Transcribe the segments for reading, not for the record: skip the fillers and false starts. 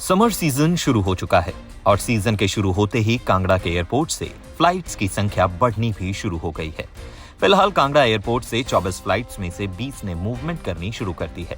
Summer season शुरू हो चुका है और सीजन के शुरू होते ही कांगड़ा के एयरपोर्ट से फ्लाइट्स की संख्या बढ़नी भी शुरू हो गई है। फिलहाल कांगड़ा एयरपोर्ट से 24 फ्लाइट्स में से 20 ने मूवमेंट करनी शुरू कर दी है।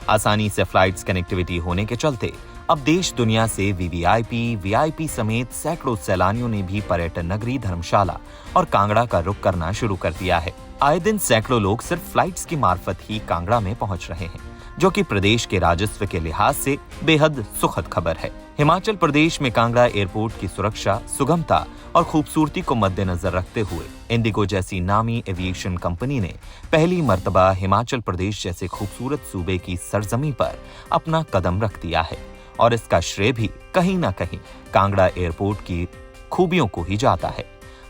आसानी से फ्लाइट्स कनेक्टिविटी होने के चलते अब देश दुनिया से वीवीआईपी, वीआईपी समेत सैकड़ों सैलानियों ने भी पर्यटन नगरी धर्मशाला और कांगड़ा का रुख करना शुरू कर दिया है। आए दिन सैकड़ों लोग सिर्फ फ्लाइट्स की मार्फत ही कांगड़ा में पहुंच रहे हैं, जो कि प्रदेश के राजस्व के लिहाज से बेहद सुखद खबर है। हिमाचल प्रदेश में कांगड़ा एयरपोर्ट की सुरक्षा, सुगमता और खूबसूरती को मद्देनजर रखते हुए इंडिगो जैसी नामी एविएशन कंपनी ने पहली मर्तबा हिमाचल प्रदेश जैसे खूबसूरत सूबे की सरजमी पर अपना कदम रख दिया है और इसका श्रेय भी कहीं न कहीं कांगड़ा एयरपोर्ट की खूबियों को ही जाता है।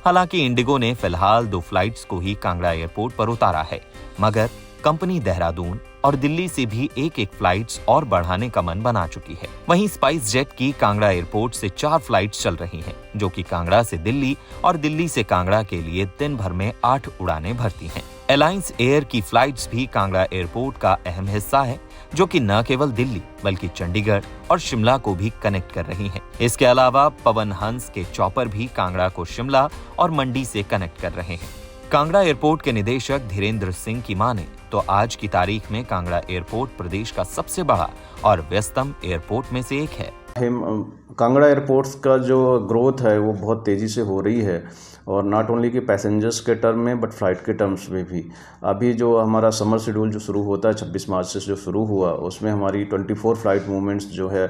हालांकि इंडिगो ने फिलहाल 2 फ्लाइट्स को ही कांगड़ा एयरपोर्ट पर उतारा है, मगर कंपनी देहरादून और दिल्ली से भी एक फ्लाइट्स और बढ़ाने का मन बना चुकी है। वहीं स्पाइस जेट की कांगड़ा एयरपोर्ट से 4 फ्लाइट्स चल रही हैं, जो कि कांगड़ा से दिल्ली और दिल्ली से कांगड़ा के लिए दिन भर में 8 उड़ानें भरती हैं। एलायंस एयर की फ्लाइट्स भी कांगड़ा एयरपोर्ट का अहम हिस्सा है, जो कि न केवल दिल्ली बल्कि चंडीगढ़ और शिमला को भी कनेक्ट कर रही हैं। इसके अलावा पवन हंस के चॉपर भी कांगड़ा को शिमला और मंडी से कनेक्ट कर रहे हैं। कांगड़ा एयरपोर्ट के निदेशक धीरेन्द्र सिंह की माने तो आज की तारीख में कांगड़ा एयरपोर्ट प्रदेश का सबसे बड़ा और व्यस्तम एयरपोर्ट में से एक है। कांगड़ा एयरपोर्ट्स का जो ग्रोथ है वो बहुत तेज़ी से हो रही है, और नॉट ओनली कि पैसेंजर्स के टर्म में बट फ्लाइट के टर्म्स में भी। अभी जो हमारा समर शेड्यूल जो शुरू होता है 26 मार्च से जो शुरू हुआ, उसमें हमारी 24 फ्लाइट मूवमेंट्स जो है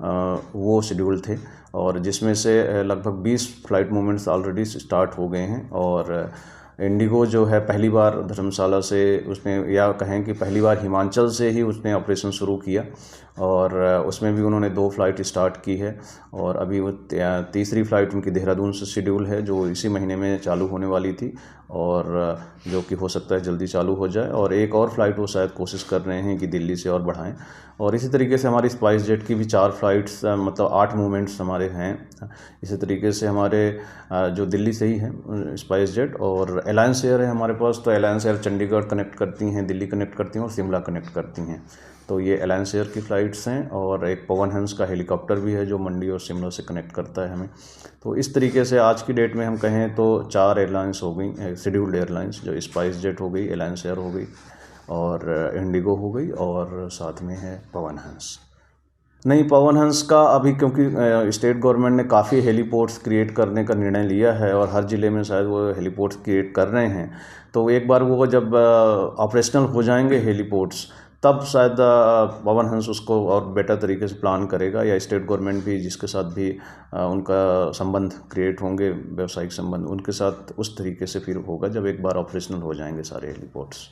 वो शेड्यूल थे, और जिसमें से लगभग 20 फ्लाइट मूवमेंट्स ऑलरेडी स्टार्ट हो गए हैं। और इंडिगो जो है पहली बार धर्मशाला से उसने, या कहें कि पहली बार हिमाचल से ही उसने ऑपरेशन शुरू किया, और उसमें भी उन्होंने 2 फ्लाइट स्टार्ट की है, और अभी वो तीसरी फ्लाइट उनकी देहरादून से शेड्यूल है, जो इसी महीने में चालू होने वाली थी, और जो कि हो सकता है जल्दी चालू हो जाए। और एक और फ्लाइट वो शायद कोशिश कर रहे हैं कि दिल्ली से और बढ़ाएं। और इसी तरीके से हमारी स्पाइस जेट की भी 4 फ्लाइट्स, मतलब 8 मूवमेंट्स हमारे हैं। इसी तरीके से हमारे जो दिल्ली से ही है स्पाइस जेट, और एलायंस एयर है हमारे पास। तो एलायंस एयर चंडीगढ़ कनेक्ट करती हैं, दिल्ली कनेक्ट करती हैं और शिमला कनेक्ट करती हैं। तो ये एलायंस एयर की फ़्लाइट्स हैं, और एक पवन हंस का हेलीकॉप्टर भी है जो मंडी और शिमला से कनेक्ट करता है हमें। तो इस तरीके से आज की डेट में हम कहें तो 4 एयरलाइंस हो गई, शेड्यूल्ड एयरलाइंस, जो स्पाइस जेट हो गई, एलायंस एयर हो गई, और इंडिगो हो गई, और साथ में है पवन हंस। नहीं, पवन हंस का अभी, क्योंकि स्टेट गवर्नमेंट ने काफ़ी हेलीपोर्ट्स क्रिएट करने का निर्णय लिया है, और हर ज़िले में शायद वो हेलीपोर्ट्स क्रिएट कर रहे हैं। तो एक बार वो जब ऑपरेशनल हो जाएंगे हेलीपोर्ट्स, तब शायद पवन हंस उसको और बेटर तरीके से प्लान करेगा, या स्टेट गवर्नमेंट भी जिसके साथ भी उनका संबंध क्रिएट होंगे, व्यावसायिक संबंध, उनके साथ उस तरीके से फिर होगा जब एक बार ऑपरेशनल हो जाएंगे सारे हेलीपोर्ट्स।